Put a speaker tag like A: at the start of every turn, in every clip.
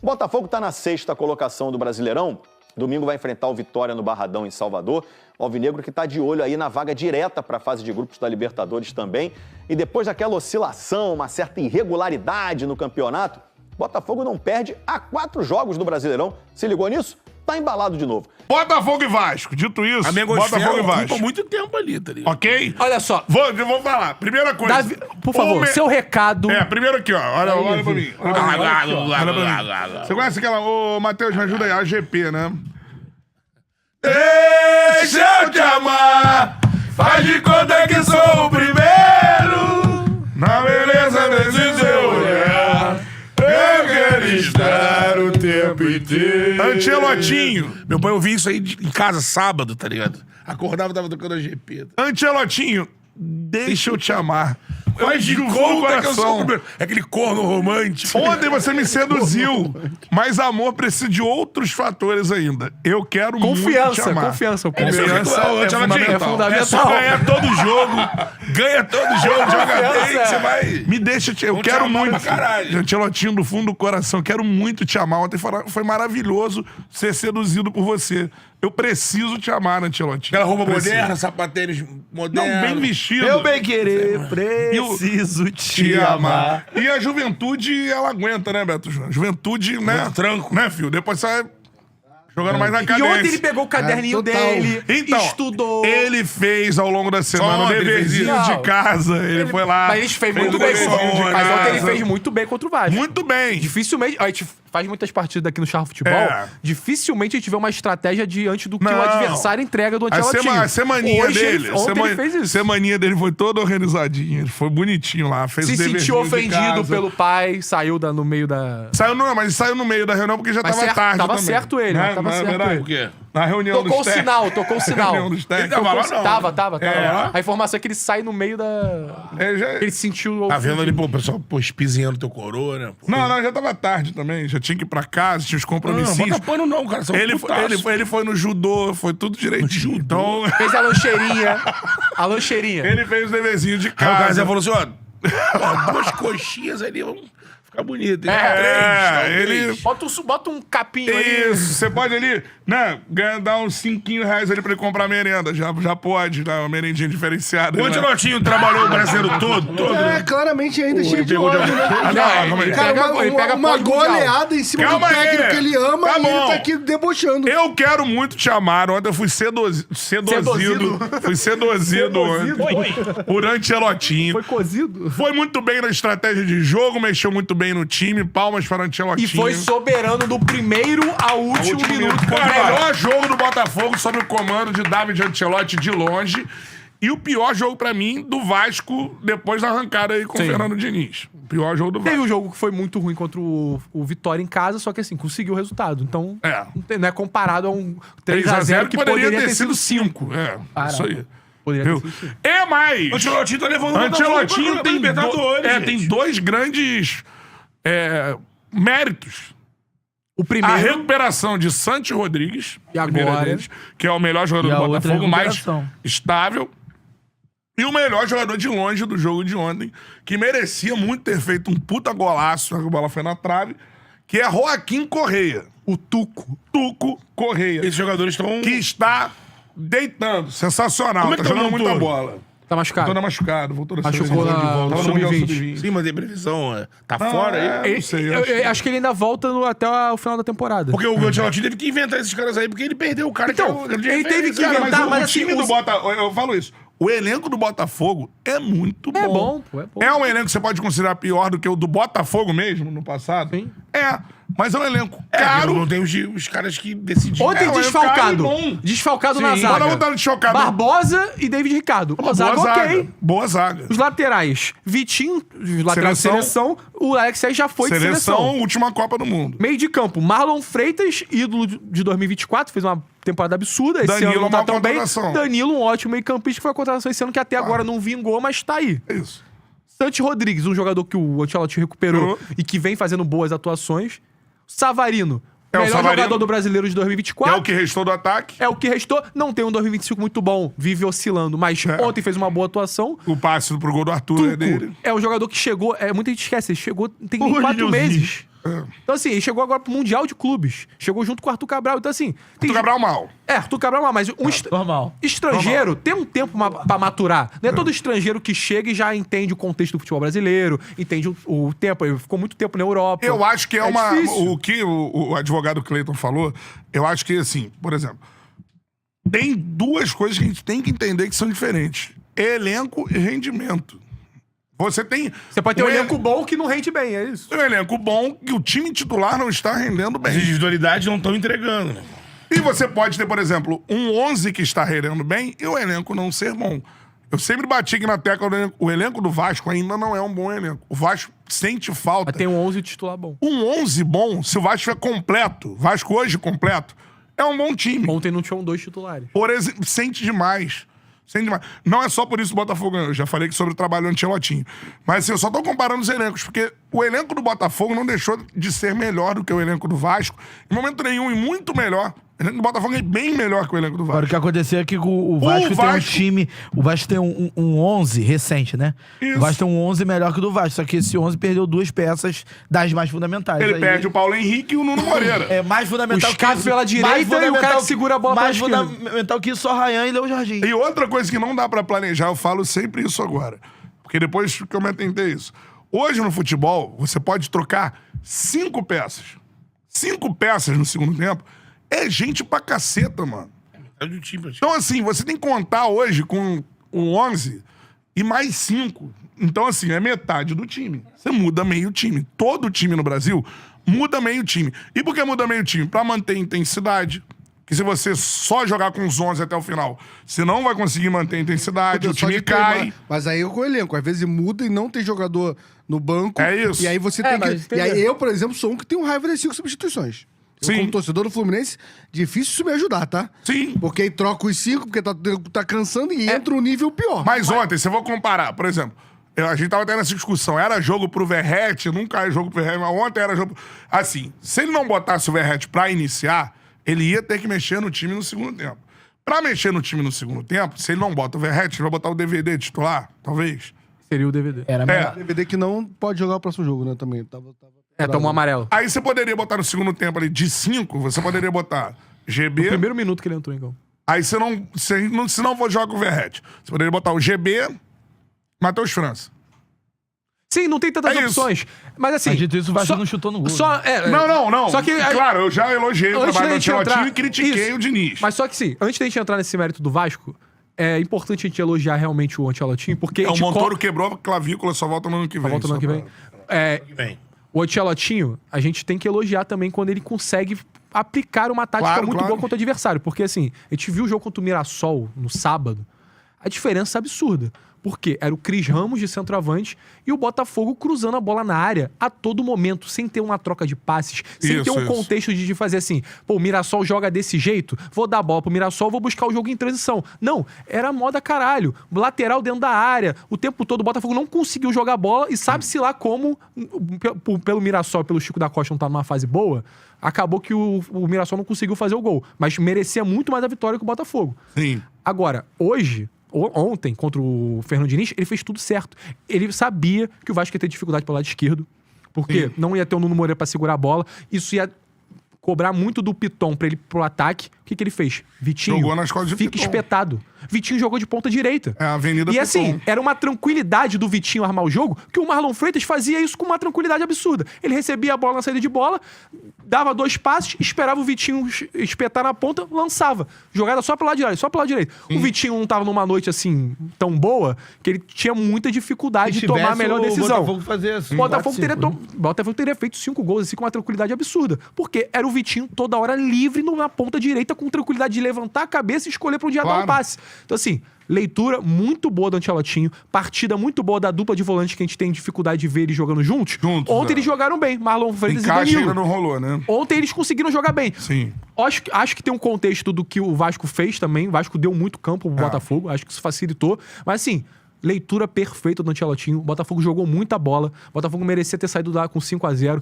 A: O Botafogo está na 6ª colocação do Brasileirão. Domingo vai enfrentar o Vitória no Barradão, em Salvador. O alvinegro que está de olho aí na vaga direta para a fase de grupos da Libertadores também. E depois daquela oscilação, uma certa irregularidade no campeonato, o Botafogo não perde há 4 jogos do Brasileirão. Se ligou nisso? Tá embalado de novo.
B: Botafogo e Vasco. Dito isso, Botafogo e Vasco.
C: Ficou muito tempo ali, tá ligado?
B: Ok?
D: Olha só.
B: Eu vou falar. Primeira coisa.
D: Davi, por favor, seu recado.
B: Primeiro aqui, ó. Olha pra mim. Olha pra mim. Você conhece aquela... Ô, Matheus, me ajuda aí. AGP, né? Deixa eu te amar. Faz de conta que sou o primeiro. Na beleza desse seu olhar. Eu quero estar o tempo inteiro. Ancelotinho.
C: Meu pai ouviu isso aí em casa sábado, tá ligado? Acordava, tava tocando a GP.
B: Ancelotinho, deixa eu te amar.
C: Faz de conta que eu sou o primeiro. É aquele corno romântico.
B: Ontem você me seduziu, mas amor precisa de outros fatores ainda. Eu quero muito te amar.
D: Confiança.
B: É fundamental.
C: É só ganhar todo jogo. Ganha todo jogo, joga bem, que você vai...
B: Me deixa te... Eu quero muito. Ancelotinho, do fundo do coração, quero muito te amar. Ontem foi maravilhoso ser seduzido por você. Eu preciso te amar, Ancelotinho.
C: Aquela roupa moderna, sapatênis modernos.
B: Não, bem vestido.
D: Eu bem querer, preciso te amar.
B: E a juventude, ela aguenta, né, Beto? A juventude, né?
C: Muito tranco.
B: Né, filho? Depois sai jogando mais na
D: E
B: cadência.
D: ontem ele pegou o caderninho dele,
B: Então,
D: estudou.
B: ele fez ao longo da semana o deverzinho de casa. Ele foi lá.
D: Mas ele fez muito bem. Mas ontem ele fez muito bem contra o Vasco.
B: Muito bem.
D: Dificilmente... A gente faz muitas partidas aqui no Charro Futebol. Dificilmente a gente vê uma estratégia diante do que o adversário entrega do Ancelotinho.
B: A semaninha dele.
D: Ontem ele fez isso.
B: A semaninha dele foi toda organizadinha. Ele foi bonitinho lá. Fez
D: Se
B: o deverzinho
D: sentiu
B: de
D: ofendido
B: casa.
D: pelo pai, saiu no meio da...
B: Mas saiu no meio da reunião porque já tava tarde
D: Tava
B: também.
D: certo ele,
B: Né?
D: Tava certo
B: verdade?
D: ele.
C: Por quê?
B: Na reunião
D: Tocou o
B: dos
D: sinal, tocou o sinal.
B: reunião dos técnicos.
C: Ele tava lá, não.
D: Tava. A informação é que ele sai no meio da... Ele sentiu...
C: Tá vendo ali, pô, o pessoal espizinhando teu coroa, né? Pô.
B: Não, já tava tarde também. Já tinha que ir pra casa, tinha os
C: Não,
B: compromissinhos.
C: bota pano não, cara.
B: Ele foi no judô, foi tudo direitinho. Então,
D: Fez a lancheirinha.
B: ele fez o deverzinho de
C: Aí o cara
B: casa.
C: já falou assim, ó, 2 coxinhas ali, vamos ficar bonito. Hein?
B: Ele...
D: Bota um capinho aí.
B: Isso, você pode ali, né, dar uns R$5 ali pra ele comprar merenda. Já pode, dar uma merendinha diferenciada.
C: O Ancelotinho trabalhou o brasileiro todo.
E: Claramente ainda cheio de ódio, né?
D: Ele pega
E: Uma
D: pódio mundial.
E: goleada em cima
B: Calma
E: do
B: aí.
E: técnico que ele ama
B: Tá
E: e
B: bom.
E: ele tá aqui debochando.
B: Eu quero muito te amar. Ontem eu fui seduzido. Fui seduzido ontem. Por Ancelotinho.
D: Foi cozido.
B: Foi muito bem na estratégia de jogo, mexeu muito bem no time. Palmas para Ancelotinho.
D: E foi soberano do primeiro ao último minuto.
B: O melhor jogo do Botafogo sob o comando de David Ancelotti de longe. E o pior jogo pra mim do Vasco depois da arrancada aí com o Fernando Diniz. O pior jogo do Vasco.
D: Teve um jogo que foi muito ruim contra o Vitória em casa, só que assim, conseguiu o resultado. Então, não é comparado a um 3x0 que poderia ter sido 5.
B: Isso aí.
D: Poderia ter sido 5.
B: É mais!
C: O Ancelotinho tá levando o
B: Ancelotinho tem,
C: Libertadores,
B: tem 2 grandes méritos.
D: O
B: A
D: primeiro...
B: recuperação de Santi Rodrigues,
D: E agora?
B: primeira deles, que é o melhor jogador
F: E a
B: do
F: outra
B: Botafogo, mais
F: recuperação.
B: estável. E o melhor jogador de longe do jogo de ontem, que merecia muito ter feito um puta golaço, a bola foi na trave, que é Joaquim Correia. O Tuco Correia.
C: Esses jogadores estão...
B: Que está deitando. Sensacional.
C: Como é que
B: tá
C: tá o
B: jogando muita
C: Montoro?
B: bola.
D: Tá machucado.
B: Tô machucado. Voltou na
D: Machucou
B: seleção.
D: na
B: Tava no Mundial
D: Sub-20.
B: Sub-20.
C: Sim, mas tem previsão, tá
B: Não,
C: fora aí.
B: não sei.
D: Eu acho que ele ainda volta até o final da temporada.
C: Porque o Ancelotinho teve que inventar esses caras aí, porque ele perdeu o cara
D: Então,
C: que
D: ele teve que
B: Cara,
D: inventar,
B: mas
D: mas
B: o
D: assim,
B: time do Botafogo... Eu falo isso. O elenco do Botafogo é muito bom.
D: É bom, pô, é bom.
B: É um elenco que você pode considerar pior do que o do Botafogo mesmo, no passado?
D: Sim.
B: Mas é um elenco
C: Caro.
B: caro.
C: Não tem os caras que decidiram.
D: Ontem
B: É, mas
D: desfalcado.
B: o cara é bom.
D: Desfalcado na
B: Bora
D: zaga.
B: botar de chocado.
D: Barbosa e David Ricardo. Uma zaga ok.
B: Boa zaga.
D: Os laterais. Vitinho, os laterais de seleção. O Alexei já foi de seleção.
B: Última Copa do Mundo.
D: Meio de campo. Marlon Freitas, ídolo de 2024, fez uma temporada absurda. Esse
B: Danilo,
D: ano não tá
B: uma
D: tão bem.
B: contratação.
D: Danilo, um ótimo meio campista, que foi a contratação esse ano que até agora não vingou, mas tá aí.
B: É isso.
D: Santi Rodrigues, um jogador que o Ancelotti recuperou e que vem fazendo boas atuações. Savarino,
B: o
D: melhor
B: Savarino,
D: jogador do Brasileiro de
B: Que
D: 2024.
B: é o que restou do ataque.
D: É o que restou. Não tem um 2025 muito bom, vive oscilando, mas ontem fez uma boa atuação.
B: O passe pro gol do Arthur é dele.
D: É um jogador que chegou, muita gente esquece, ele chegou tem nem
B: Oi,
D: 4
B: Deusinho.
D: meses. Então, assim, ele chegou agora pro Mundial de Clubes. Chegou junto com o Arthur Cabral. Então, assim...
C: Arthur Cabral mal.
D: Arthur Cabral mal, mas
F: Normal.
D: Estrangeiro tem um tempo pra maturar. Não é todo estrangeiro que chega e já entende o contexto do futebol brasileiro, entende o tempo. Ele ficou muito tempo na Europa.
C: Eu acho que é
D: difícil.
C: o que o advogado Cleiton falou, eu acho que, assim, por exemplo, tem duas coisas que a gente tem que entender que são diferentes. Elenco e rendimento. Você
D: pode ter um elenco bom que não rende bem, é isso.
C: Um elenco bom que o time titular não está rendendo bem.
B: As individualidades não estão entregando, né?
C: E você pode ter, por exemplo, um 11 que está rendendo bem e o elenco não ser bom. Eu sempre bati aqui na tecla, o elenco do Vasco ainda não é um bom elenco. O Vasco sente falta.
D: Mas tem um 11 titular bom.
C: Um 11 bom, se o Vasco estiver completo, Vasco hoje completo, é um bom time.
D: Ontem não tinham 2 titulares.
C: Por exemplo, sente demais. Não é só por isso que o Botafogo ganhou. Eu já falei que sobre o trabalho do Ancelotti. Mas assim, eu só tô comparando os elencos, porque o elenco do Botafogo não deixou de ser melhor do que o elenco do Vasco. Em momento nenhum, e muito melhor. O elenco do Botafogo é bem melhor que o elenco do Vasco.
F: Agora, o que aconteceu é que o Vasco tem um time... O Vasco tem um 11 recente, né?
C: Isso.
F: O Vasco tem um 11 melhor que o do Vasco, só que esse 11 perdeu 2 peças das mais fundamentais.
C: Ele
F: Aí,
C: perde o Paulo Henrique e o Nuno Moreira.
F: É mais fundamental
D: O Escado pela direita e o cara que segura a bola
F: mais
D: pra esquerda.
F: fundamental que isso, só Ryan e Léo Jardim.
C: E outra coisa que não dá pra planejar, eu falo sempre isso agora. Porque depois que eu me atentei isso. Hoje no futebol, você pode trocar 5 peças. 5 peças no segundo tempo é gente pra caceta, mano.
B: É do time.
C: Então, assim, você tem que contar hoje com o 11 e mais 5. Então, assim, é metade do time. Você muda meio time. Todo time no Brasil muda meio time. E por que muda meio time? Pra manter intensidade. Que se você só jogar com os 11 até o final, você não vai conseguir manter a intensidade, o time cai.
E: Mas aí eu com o elenco. Às vezes muda e não tem jogador no banco.
C: É isso.
E: E aí você tem que... E aí eu, por exemplo, sou um que tem raiva das 5 substituições.
C: Sim.
E: Eu, como torcedor do Fluminense, difícil isso me ajudar, tá?
C: Sim.
E: Porque aí troca os 5, porque tá cansando e entra um nível pior.
C: Mas ontem, se eu vou comparar, por exemplo, a gente tava tendo essa discussão, era jogo pro Verratti, nunca é jogo pro Verratti, mas ontem era jogo... Assim, se ele não botasse o Verratti pra iniciar, ele ia ter que mexer no time no segundo tempo. Pra mexer no time no segundo tempo, se ele não bota o Verratti, ele vai botar o DVD titular, talvez.
D: Seria o DVD.
F: Era melhor.
E: DVD que não pode jogar o próximo jogo, né? Também.
D: Tomou um amarelo.
C: Aí você poderia botar no segundo tempo ali, de 5, você poderia botar GB...
D: Primeiro minuto que ele entrou em campo.
C: Aí você não... Se não for jogar com o Verratti, você poderia botar o GB, Matheus França.
D: Sim, não tem tantas opções. Mas assim...
F: Mas dito isso, o Vasco não chutou no gol.
C: Não.
D: Só que,
C: claro, eu já elogiei o
D: antes
C: trabalho
D: da
C: do
D: gente
C: Ancelotti
D: entrar-
C: e critiquei
D: Isso.
C: o Diniz.
D: Mas só que sim, antes da gente entrar nesse mérito do Vasco, é importante a gente elogiar realmente o Ancelotti, porque...
C: O Montoro quebrou a clavícula, só volta no ano que vem.
D: Volta no ano que vem.
B: Bem.
D: O Ancelotinho, a gente tem que elogiar também quando ele consegue aplicar uma tática
C: Claro,
D: muito
C: claro.
D: boa contra o adversário. Porque assim, a gente viu o jogo contra o Mirassol no sábado, a diferença é absurda. Porque era o Cris Ramos de centroavante e o Botafogo cruzando a bola na área a todo momento, sem ter uma troca de passes, sem ter um contexto de fazer assim, pô, o Mirassol joga desse jeito, vou dar a bola pro Mirassol, vou buscar o jogo em transição. Não, era moda caralho, lateral dentro da área, o tempo todo o Botafogo não conseguiu jogar a bola e sabe-se lá como, pelo Mirassol, pelo Chico da Costa não tá numa fase boa, acabou que o Mirassol não conseguiu fazer o gol, mas merecia muito mais a vitória que o Botafogo.
C: Sim.
D: Agora, hoje... Ontem, contra o Fernando Diniz, ele fez tudo certo. Ele sabia que o Vasco ia ter dificuldade pelo lado esquerdo, porque não ia ter o Nuno Moreira pra segurar a bola. Isso ia cobrar muito do Piton pra ele ir pro ataque. O que ele fez? Vitinho,
C: Jogou nas costas de
D: fica
C: Piton.
D: espetado. Vitinho jogou de ponta direita.
C: É a Avenida
D: E
C: Piton.
D: assim, era uma tranquilidade do Vitinho armar o jogo, que o Marlon Freitas fazia isso com uma tranquilidade absurda. Ele recebia a bola na saída de bola, dava 2 passes, esperava o Vitinho espetar na ponta, lançava. Jogada só pro lado direito, só pro lado direito. O Vitinho não tava numa noite assim tão boa, que ele tinha muita dificuldade de tomar a melhor decisão. O Botafogo teria feito 5 gols assim com uma tranquilidade absurda. Porque era o Vitinho toda hora livre na ponta direita, com tranquilidade de levantar a cabeça e escolher pra onde ia dar um passe. Então, assim, leitura muito boa do Ancelotinho, partida muito boa da dupla de volantes que a gente tem dificuldade de ver eles jogando juntos. Ontem eles jogaram bem, Marlon Freitas e
C: Encaixe
D: Danilo.
C: ainda não rolou, né?
D: Ontem eles conseguiram jogar bem.
C: Sim.
D: Acho que tem um contexto do que o Vasco fez também. O Vasco deu muito campo pro Botafogo, acho que isso facilitou. Mas assim, leitura perfeita do Ancelotti. O Botafogo jogou muita bola. O Botafogo merecia ter saído lá com 5-0.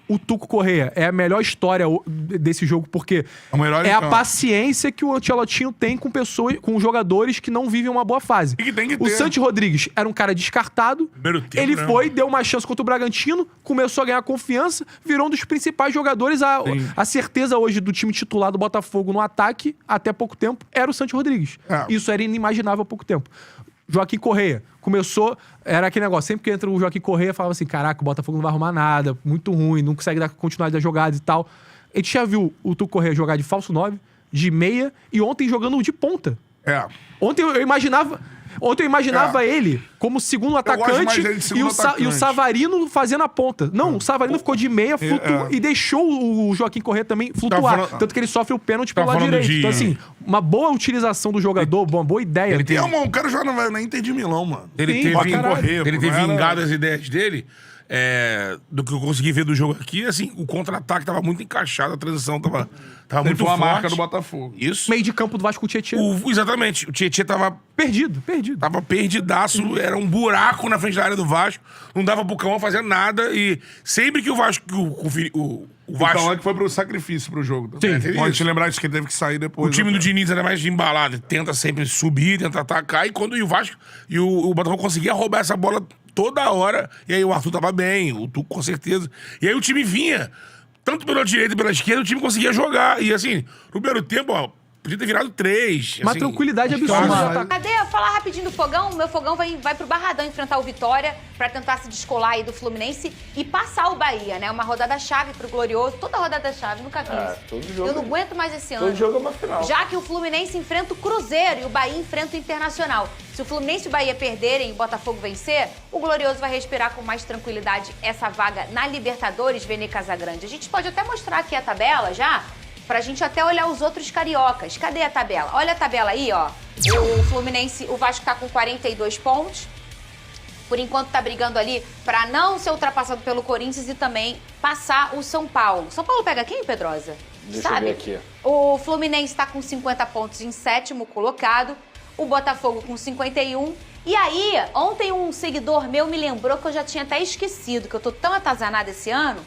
D: O Tuco Correia é a melhor história desse jogo, porque
C: O melhor em
D: é a
C: campo.
D: paciência que o Ancelotti tem com pessoas, com jogadores que não vivem uma boa fase.
C: E que tem que
D: O
C: ter.
D: Santi Rodrigues era um cara descartado.
C: Primeiro tempo,
D: Ele
C: né?
D: foi, deu uma chance contra o Bragantino, começou a ganhar confiança, virou um dos principais jogadores. A certeza hoje do time titular do Botafogo no ataque, até pouco tempo, era o Santi Rodrigues.
C: É.
D: Isso era inimaginável há pouco tempo. Joaquim Correia começou, era aquele negócio, sempre que entra o Joaquim Correia, falava assim, caraca, o Botafogo não vai arrumar nada, muito ruim, não consegue dar continuidade das jogadas e tal. A gente já viu o Tuco Correia jogar de falso 9, de meia, e ontem jogando de ponta.
C: É.
D: Ontem eu imaginava ele como segundo
C: gosto mais
D: atacante
C: dele de segundo
D: e o
C: atacante.
D: Savarino fazendo a ponta. Não, o Savarino ficou de meia e deixou o Joaquim Correia também flutuar.
C: falando-
D: Tanto que ele sofre o pênalti pelo lado
C: falando
D: direito.
C: de-
D: Então, assim, uma boa utilização do jogador, uma boa ideia.
C: E, irmão, o cara joga na Inter de Milão, mano.
B: Ele
D: Sim,
B: teve,
D: pra caralho.
B: ele ter
C: não era-
B: vingado as ideias dele. Do que eu consegui ver do jogo aqui, assim, o contra-ataque tava muito encaixado, a transição tava
C: Sempre
B: muito
C: foi uma
B: forte.
C: marca do Botafogo.
B: Isso.
D: Meio de campo do Vasco com o Tietchan.
B: Exatamente. O Tietchan tava
D: Perdido.
B: perdidaço, era um buraco na frente da área do Vasco, não dava pro Cão fazer nada, e sempre que o Vasco, o
C: O
B: Vasco,
C: Cauã que foi pro sacrifício pro jogo.
B: Sim, teve
C: Pode
B: isso.
C: te lembrar disso que ele teve que sair
B: o
C: depois.
B: time
C: né?
B: do Diniz era mais de embalado, tenta sempre subir, tenta atacar, e quando o Vasco e o Botafogo conseguia roubar essa bola toda hora, e aí o Arthur tava bem, o Tuco com certeza, e aí o time vinha, tanto pela direita e pela esquerda, o time conseguia jogar, e assim, no primeiro tempo, ó, podia ter virado 3.
D: Uma
B: assim,
D: tranquilidade absurda de ataque.
G: Cadê? Falar rapidinho do Fogão. O meu Fogão vai pro Barradão enfrentar o Vitória pra tentar se descolar aí do Fluminense e passar o Bahia, né? Uma rodada-chave pro Glorioso. Toda rodada-chave, nunca vi isso.
H: todo jogo
G: Eu não
H: é-
G: aguento mais esse ano.
H: Todo jogo é uma final.
G: Já que o Fluminense enfrenta o Cruzeiro e o Bahia enfrenta o Internacional. Se o Fluminense e o Bahia perderem e o Botafogo vencer, o Glorioso vai respirar com mais tranquilidade essa vaga na Libertadores, Vene Casagrande. A gente pode até mostrar aqui a tabela já, pra gente até olhar os outros cariocas. Cadê a tabela? Olha a tabela aí, ó. O Fluminense, o Vasco tá com 42 pontos. Por enquanto tá brigando ali pra não ser ultrapassado pelo Corinthians e também passar o São Paulo. São Paulo pega quem, Pedrosa?
H: Deixa eu
G: Sabe?
H: ver aqui.
G: O Fluminense tá com 50 pontos em 7º colocado. O Botafogo com 51. E aí, ontem um seguidor meu me lembrou que eu já tinha até esquecido, que eu tô tão atazanada esse ano,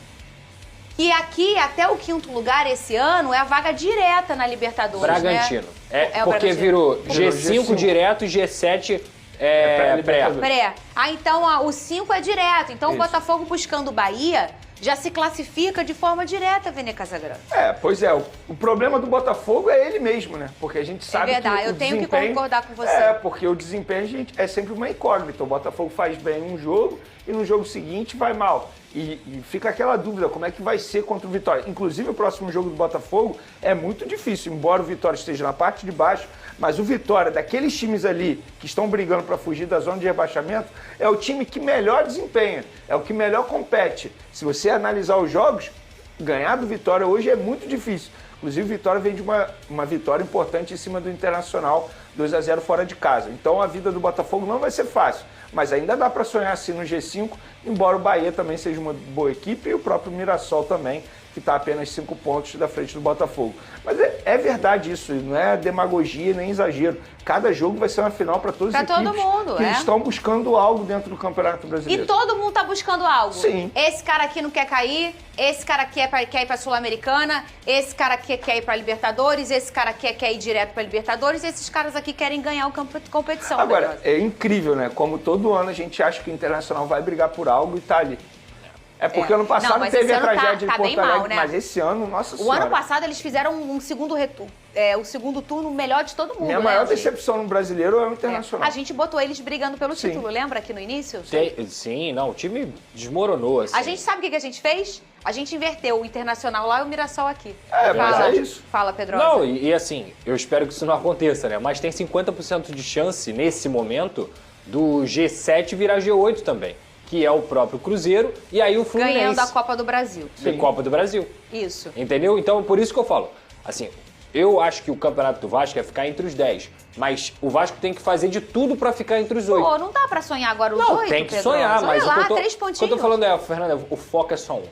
G: que aqui, até o 5º lugar esse ano, é a vaga direta na Libertadores,
H: Bragantino.
G: né?
H: É,
G: o
H: porque
G: Bragantino.
H: virou
G: Virou
H: G5 direto e G7 pré.
G: Pré. Ah, então ó, o 5 é direto. Então o
H: Isso.
G: Botafogo buscando o Bahia já se classifica de forma direta, Vene Casagrande.
H: Pois é. O problema do Botafogo é ele mesmo, né? Porque a gente sabe
G: verdade,
H: que o
G: eu tenho que
H: desempenho-
G: concordar com você.
H: Porque o desempenho, gente, é sempre uma incógnita. O Botafogo faz bem um jogo e no jogo seguinte vai mal. E fica aquela dúvida, como é que vai ser contra o Vitória? Inclusive, o próximo jogo do Botafogo é muito difícil, embora o Vitória esteja na parte de baixo, mas o Vitória, daqueles times ali que estão brigando para fugir da zona de rebaixamento, é o time que melhor desempenha, é o que melhor compete. Se você analisar os jogos, ganhar do Vitória hoje é muito difícil. Inclusive, o Vitória vem de uma vitória importante em cima do Internacional, 2-0 fora de casa. Então, a vida do Botafogo não vai ser fácil. Mas ainda dá para sonhar assim no G5, embora o Bahia também seja uma boa equipe e o próprio Mirassol também, que está apenas 5 pontos da frente do Botafogo. Mas é verdade isso, não é demagogia nem exagero. Cada jogo vai ser uma final para todas as
G: Pra
H: equipes
G: todo mundo,
H: que
G: é.
H: estão buscando algo dentro do Campeonato Brasileiro.
G: E todo mundo tá buscando algo.
H: Sim.
G: Esse cara aqui não quer cair, esse cara aqui quer ir pra Sul-Americana, esse cara aqui quer ir pra Libertadores, esse cara aqui quer ir direto pra Libertadores, e esses caras aqui querem ganhar o competição.
H: Agora,
G: Pedrosa.
H: é incrível, né? Como todo ano a gente acha que o Internacional vai brigar por algo e tá ali. É porque ano passado
G: Não, mas
H: teve
G: esse
H: a
G: ano tá-
H: tragédia
G: tá
H: de Porto
G: bem mal,
H: Alegre,
G: né?
H: mas esse ano, nossa
G: O
H: senhora.
G: ano passado eles fizeram um segundo o segundo turno melhor de todo mundo,
H: Minha
G: né,
H: maior
G: Andy?
H: decepção no brasileiro é o Internacional.
G: A gente botou eles brigando pelo
H: Sim.
G: título, lembra aqui no início?
I: Sim, não, o time desmoronou, assim.
G: A gente sabe o que a gente fez? A gente inverteu o Internacional lá e o Mirassol aqui.
H: Mas
G: Fala,
H: é isso.
G: Fala, Pedrosa.
I: Não, e assim, eu espero que isso não aconteça, né? Mas tem 50% de chance, nesse momento, do G7 virar G8 também, que é o próprio Cruzeiro e aí o Fluminense.
G: Ganhando a Copa do Brasil.
I: Da Copa do Brasil.
G: Isso.
I: Entendeu? Então, por isso que eu falo, assim, eu acho que o campeonato do Vasco é ficar entre os 10, mas o Vasco tem que fazer de tudo pra ficar entre os 8.
G: Pô, não dá pra sonhar agora os
I: Não,
G: 8,
I: tem que
G: Pedrosa?
I: sonhar, mas
G: Olha lá,
I: o que eu tô,
G: 3
I: o que eu
G: pontinhos.
I: tô falando é, Fernanda, o foco é só um.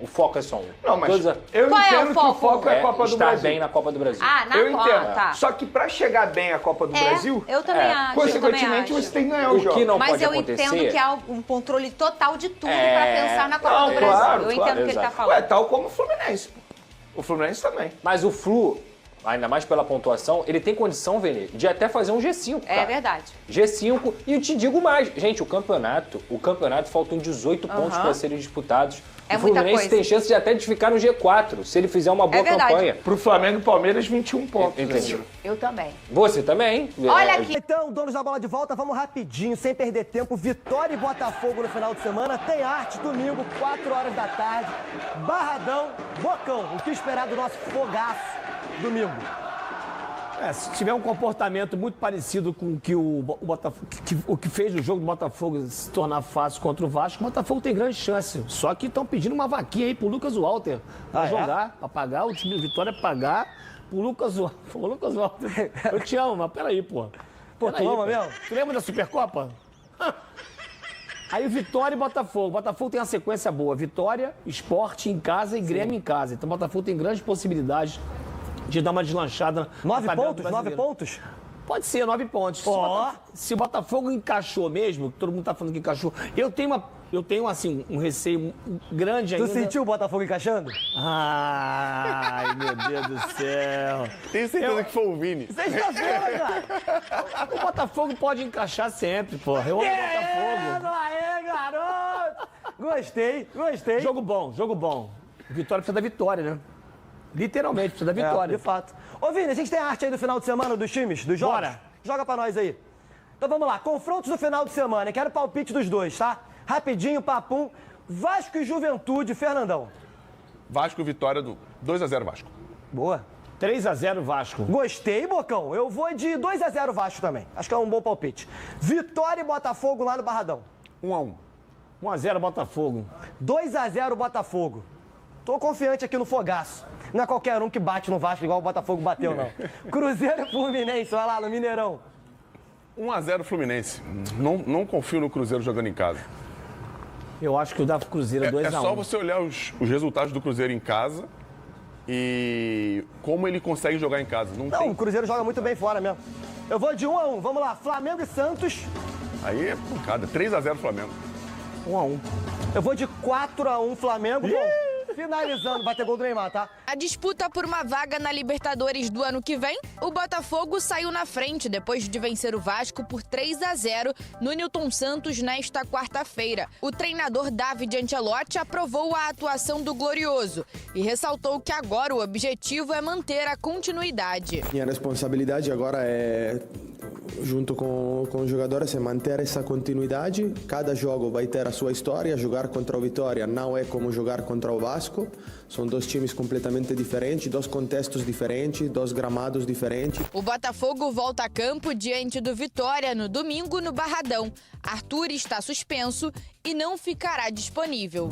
I: O foco é só um.
H: Não, mas
I: Todas
H: eu
G: Qual é o
H: entendo que o
G: foco?
H: foco é a Copa do
I: estar
H: Brasil.
I: bem na Copa do Brasil.
G: Ah, na
H: Eu
G: Copa,
H: entendo.
G: tá.
H: Só que pra chegar bem a Copa do Brasil,
G: Eu também acho.
H: consequentemente você tem que ganhar o
I: O
H: jogo.
I: que não
G: Mas
I: pode
G: eu
I: acontecer...
G: entendo que há um controle total de tudo
I: É.
G: pra pensar na Copa
H: Não,
G: do Brasil.
H: claro,
G: eu entendo
H: claro,
G: o que ele tá
I: exato.
G: falando.
H: Ué, tal como o Fluminense. Pô. O Fluminense também.
I: Mas o Flu, ainda mais pela pontuação, ele tem condição, Vene, de até fazer um G5, cara.
G: É verdade.
I: G5, e eu te digo mais. Gente, o campeonato faltam 18 pontos para serem disputados.
G: É
I: o
G: muita
I: Fluminense
G: coisa.
I: tem chance de até de ficar no G4, se ele fizer uma boa
G: verdade.
I: campanha.
H: Pro Flamengo e Palmeiras, 21 pontos.
I: Entendeu?
G: Eu também.
I: Você também.
G: Olha aqui.
J: Então, donos da bola de volta, vamos rapidinho, sem perder tempo. Vitória e Botafogo no final de semana. Tem arte, domingo, 4 horas da tarde. Barradão, Bocão. O que esperar do nosso fogaço domingo?
K: Se tiver um comportamento muito parecido com o que o Botafogo, o que fez o jogo do Botafogo se tornar fácil contra o Vasco, o Botafogo tem grande chance. Só que estão pedindo uma vaquinha aí pro Lucas Walter pra jogar, pra pagar, o time do Vitória pagar pro Lucas Walter. Pô, Lucas Walter, eu te amo, mas peraí, pô.
J: Pô, tu ama mesmo?
K: Tu lembra da Supercopa? Aí Vitória e Botafogo. O Botafogo tem uma sequência boa. Vitória, Sport em casa e Grêmio em casa. Então o Botafogo tem grandes possibilidades de dar uma deslanchada.
J: 9
K: na tabela
J: pontos?
K: do
J: 9
K: brasileiro.
J: pontos?
K: Pode ser, 9 pontos. Se o Botafogo encaixou mesmo, que todo mundo tá falando que encaixou, eu tenho assim, um receio grande ainda.
J: Tu sentiu o Botafogo encaixando?
K: Ai, meu Deus do céu.
B: Tenho certeza que foi o Vini.
J: Sexta-feira, cara!
K: O Botafogo pode encaixar sempre, porra. Eu amo o Botafogo.
J: Aê, garoto! Gostei.
K: Jogo bom. Vitória precisa da vitória, né? Literalmente, precisa da vitória.
J: De fato. Ô, Vini, a gente tem arte aí do final de semana dos times, dos jogos?
K: Bora.
J: Joga pra nós aí. Então vamos lá, confrontos do final de semana. Quero palpite dos dois, tá? Rapidinho, papum. Vasco e Juventude, Fernandão.
B: Vasco, vitória do 2x0 Vasco.
J: Boa.
K: 3x0 Vasco.
J: Gostei, Bocão. Eu vou de 2x0 Vasco também. Acho que é um bom palpite. Vitória e Botafogo lá no Barradão.
B: 1x1.
K: 1x0 Botafogo.
J: 2x0 Botafogo. Tô confiante aqui no fogaço. Não é qualquer um que bate no Vasco igual o Botafogo bateu, não. Cruzeiro e Fluminense, vai lá, no Mineirão.
B: 1x0 Fluminense. Não confio no Cruzeiro jogando em casa.
K: Eu acho que o da Cruzeiro é 2x1.
B: É só você olhar os resultados do Cruzeiro em casa e como ele consegue jogar em casa.
J: Não, o Cruzeiro joga muito bem fora mesmo. Eu vou de 1x1. Vamos lá, Flamengo e Santos.
B: Aí é pancada. 3x0 Flamengo.
K: 1x1.
J: Eu vou de 4x1 Flamengo. Bom, finalizando, vai ter gol do Neymar, tá?
L: A disputa por uma vaga na Libertadores do ano que vem, o Botafogo saiu na frente depois de vencer o Vasco por 3x0 no Newton Santos nesta quarta-feira. O treinador David Ancelotti aprovou a atuação do Glorioso e ressaltou que agora o objetivo é manter a continuidade.
M: Minha responsabilidade agora é, junto com os jogadores, é manter essa continuidade. Cada jogo vai ter a sua história. Jogar contra o Vitória não é como jogar contra o Vasco. São dois times completamente diferentes, dois contextos diferentes, dois gramados diferentes.
L: O Botafogo volta a campo diante do Vitória no domingo no Barradão. Arthur está suspenso e não ficará disponível.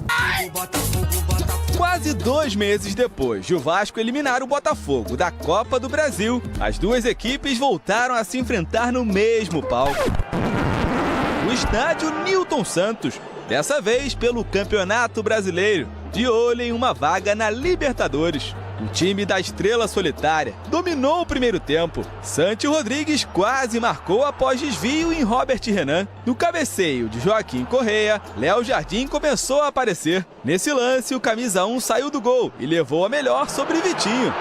N: Quase 2 meses depois de o Vasco eliminar o Botafogo da Copa do Brasil, as duas equipes voltaram a se enfrentar no mesmo palco. O estádio Newton Santos, dessa vez pelo Campeonato Brasileiro, de olho em uma vaga na Libertadores. O time da Estrela Solitária dominou o primeiro tempo. Santi Rodrigues quase marcou após desvio em Robert Renan. No cabeceio de Joaquim Correia, Léo Jardim começou a aparecer. Nesse lance, o camisa 1 saiu do gol e levou a melhor sobre Vitinho.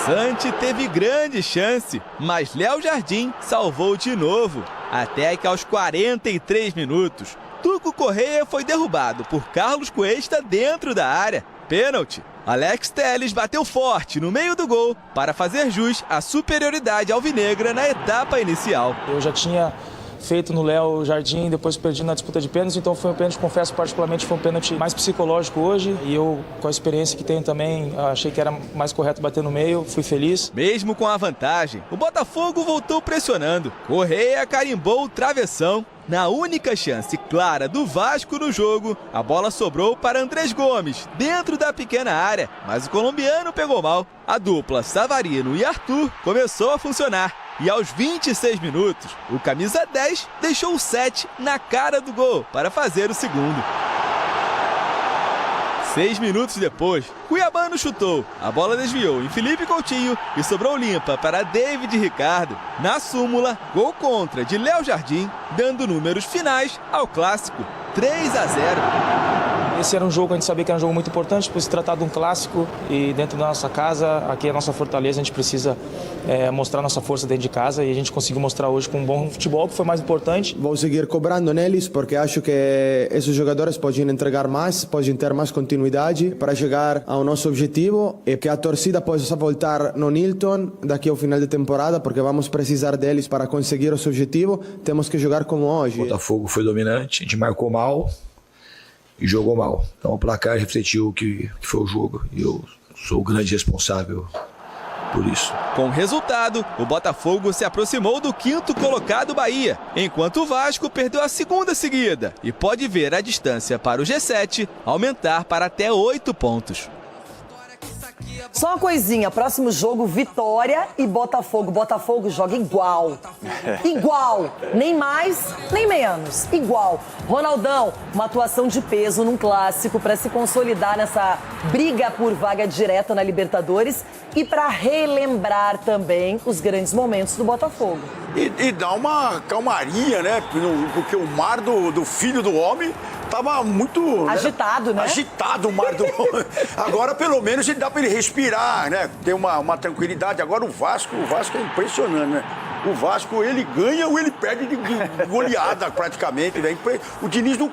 N: Santi teve grande chance, mas Léo Jardim salvou de novo. Até que aos 43 minutos, Tuco Correia foi derrubado por Carlos Cuesta dentro da área. Pênalti. Alex Telles bateu forte no meio do gol para fazer jus à superioridade alvinegra na etapa inicial.
O: Eu já tinha feito no Léo Jardim, depois perdi na disputa de pênaltis, então foi um pênalti, confesso particularmente, foi um pênalti mais psicológico hoje. E eu, com a experiência que tenho também, achei que era mais correto bater no meio, fui feliz.
N: Mesmo com a vantagem, o Botafogo voltou pressionando. Correia carimbou o travessão. Na única chance clara do Vasco no jogo, a bola sobrou para Andrés Gomes, dentro da pequena área, mas o colombiano pegou mal. A dupla Savarino e Arthur começou a funcionar. E aos 26 minutos, o camisa 10 deixou o 7 na cara do gol para fazer o segundo. 6 minutos depois, Cuiabano chutou. A bola desviou em Felipe Coutinho e sobrou limpa para David Ricardo. Na súmula, gol contra de Léo Jardim, dando números finais ao clássico. 3-0.
O: Esse era um jogo que a gente sabia que era um jogo muito importante, por se tratar de um clássico e dentro da nossa casa, aqui é a nossa fortaleza, a gente precisa mostrar nossa força dentro de casa e a gente conseguiu mostrar hoje com um bom futebol, que foi mais importante.
M: Vou seguir cobrando neles porque acho que esses jogadores podem entregar mais, podem ter mais continuidade para chegar ao nosso objetivo e que a torcida possa voltar no Nilton daqui ao final de temporada, porque vamos precisar deles para conseguir esse objetivo. Temos que jogar como hoje.
P: O Botafogo foi dominante, a gente marcou mal e jogou mal. Então o placar refletiu o que foi o jogo e eu sou o grande responsável por isso.
N: Com o resultado, o Botafogo se aproximou do 5º colocado Bahia, enquanto o Vasco perdeu a 2ª seguida e pode ver a distância para o G7 aumentar para até 8 pontos.
Q: Só uma coisinha, próximo jogo, Vitória e Botafogo. Botafogo joga igual. Igual. Nem mais, nem menos. Igual. Ronaldão, uma atuação de peso num clássico para se consolidar nessa briga por vaga direta na Libertadores e para relembrar também os grandes momentos do Botafogo.
R: E dá uma calmaria, né? Porque o mar do filho do homem tava muito...
Q: Agitado, né?
R: Agitado o mar do homem. Agora, pelo menos, dá para ele respirar, né? Ter uma tranquilidade. Agora, o Vasco é impressionante, né? O Vasco, ele ganha ou ele perde de goleada, praticamente, né? O Diniz não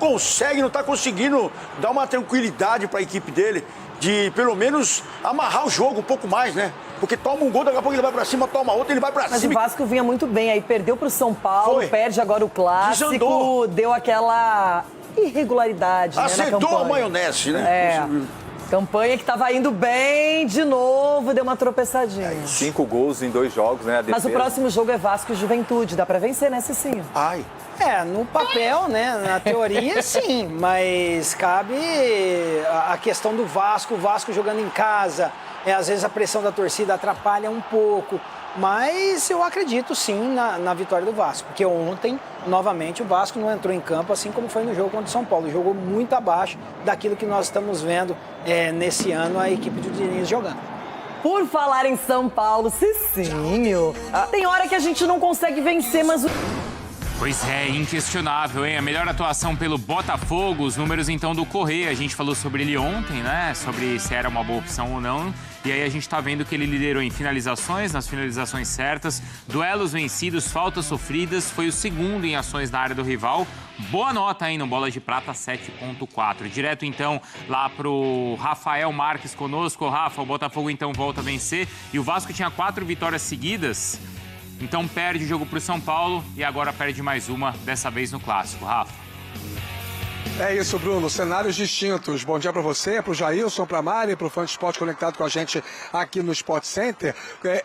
R: tá conseguindo dar uma tranquilidade para a equipe dele, de, pelo menos, amarrar o jogo um pouco mais, né? Porque toma um gol, daqui a pouco ele vai pra cima, toma outro, ele vai pra cima.
Q: Mas o Vasco vinha muito bem, aí perdeu pro São Paulo, perde agora o clássico, desandou. Deu aquela irregularidade,
R: acertou,
Q: né, na
R: a maionese, né?
Q: Campanha que tava indo bem, de novo, deu uma tropeçadinha.
A: 5 gols em 2 jogos, né?
Q: Mas o próximo jogo é Vasco e Juventude, dá pra vencer, né, Cicinho?
R: Ai.
S: No papel, né? Na teoria, sim. Mas cabe a questão do Vasco, o Vasco jogando em casa. Às vezes a pressão da torcida atrapalha um pouco. Mas eu acredito, sim, na vitória do Vasco. Porque ontem, novamente, o Vasco não entrou em campo, assim como foi no jogo contra o São Paulo. Jogou muito abaixo daquilo que nós estamos vendo nesse ano a equipe do Diniz jogando.
Q: Por falar em São Paulo, Cicinho, tem hora que a gente não consegue vencer, mas...
T: Pois é, inquestionável, hein? A melhor atuação pelo Botafogo, os números então do Corrêa, a gente falou sobre ele ontem, né? Sobre se era uma boa opção ou não. E aí a gente tá vendo que ele liderou em finalizações, nas finalizações certas, duelos vencidos, faltas sofridas, foi o 2º em ações na área do rival. Boa nota aí no Bola de Prata, 7.4. Direto então lá pro Rafael Marques conosco. Rafa, o Botafogo então volta a vencer e o Vasco tinha 4 vitórias seguidas. Então perde o jogo para o São Paulo e agora perde mais uma, dessa vez no Clássico. Rafa.
U: É isso, Bruno. Cenários distintos. Bom dia para você, para o Jailson, para a Mari, para o Fã de Esporte conectado com a gente aqui no Sport Center.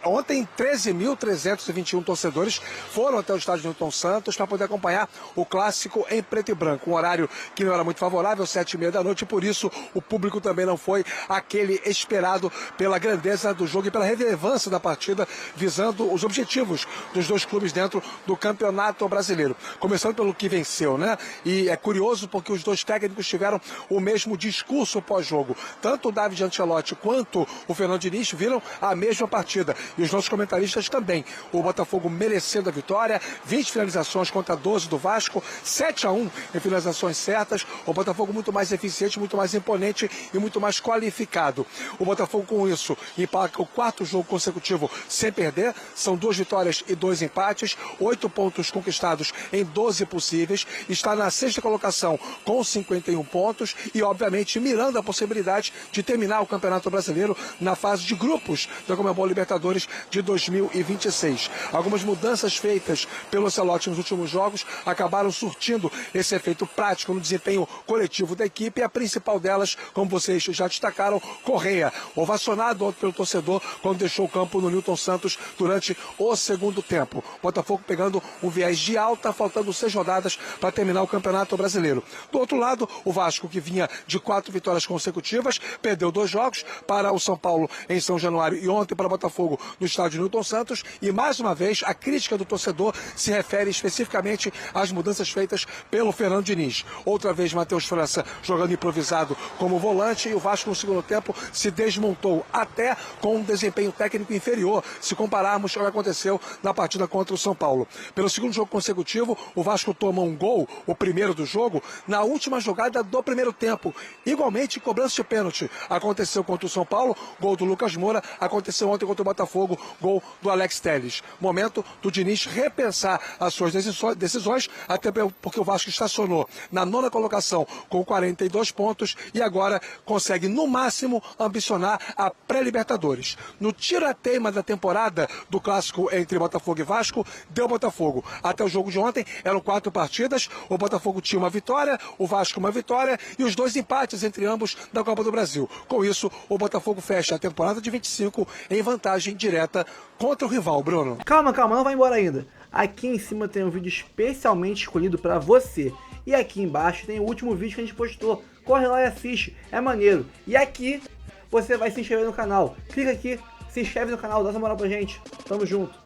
U: Ontem, 13.321 torcedores foram até o estádio Nilton Santos para poder acompanhar o Clássico em preto e branco. Um horário que não era muito favorável, 7h30 da noite, e por isso o público também não foi aquele esperado pela grandeza do jogo e pela relevância da partida, visando os objetivos dos dois clubes dentro do Campeonato Brasileiro. Começando pelo que venceu, né? E é curioso porque os dois técnicos tiveram o mesmo discurso pós-jogo. Tanto o David Ancelotti quanto o Fernando Diniz viram a mesma partida. E os nossos comentaristas também. O Botafogo merecendo a vitória, 20 finalizações contra 12 do Vasco, 7-1 em finalizações certas. O Botafogo muito mais eficiente, muito mais imponente e muito mais qualificado. O Botafogo com isso empata o 4º jogo consecutivo sem perder. São 2 vitórias e 2 empates, 8 pontos conquistados em 12 possíveis. Está na 6ª colocação com 51 pontos e, obviamente, mirando a possibilidade de terminar o Campeonato Brasileiro na fase de grupos da Conmebol Libertadores de 2026. Algumas mudanças feitas pelo Ancelotti nos últimos jogos acabaram surtindo esse efeito prático no desempenho coletivo da equipe, e a principal delas, como vocês já destacaram, Corrêa, ovacionado ontem pelo torcedor quando deixou o campo no Nilton Santos durante o 2º tempo. Botafogo pegando um viés de alta, faltando 6 rodadas para terminar o Campeonato Brasileiro. Do outro lado, o Vasco, que vinha de 4 vitórias consecutivas, perdeu 2 jogos para o São Paulo em São Januário e ontem para o Botafogo no estádio Newton Santos. E mais uma vez, a crítica do torcedor se refere especificamente às mudanças feitas pelo Fernando Diniz. Outra vez, Matheus França jogando improvisado como volante, e o Vasco no segundo tempo se desmontou, até com um desempenho técnico inferior, se compararmos ao que aconteceu na partida contra o São Paulo. Pelo segundo jogo consecutivo, o Vasco toma um gol, o primeiro do jogo, na última jogada do primeiro tempo. Igualmente, cobrança de pênalti. Aconteceu contra o São Paulo, gol do Lucas Moura. Aconteceu ontem contra o Botafogo, gol do Alex Telles. Momento do Diniz repensar as suas decisões, até porque o Vasco estacionou na 9ª colocação com 42 pontos e agora consegue, no máximo, ambicionar a pré-Libertadores. No tira-teima da temporada do clássico entre Botafogo e Vasco, deu Botafogo. Até o jogo de ontem eram 4 partidas, o Botafogo tinha uma vitória, o Vasco uma vitória e os 2 empates entre ambos da Copa do Brasil. Com isso, o Botafogo fecha a temporada de 25 em vantagem direta contra o rival, Bruno.
E: Calma, não vai embora ainda. Aqui em cima tem um vídeo especialmente escolhido para você. E aqui embaixo tem o último vídeo que a gente postou. Corre lá e assiste, é maneiro. E aqui você vai se inscrever no canal. Clica aqui, se inscreve no canal, dá essa moral pra gente. Tamo junto.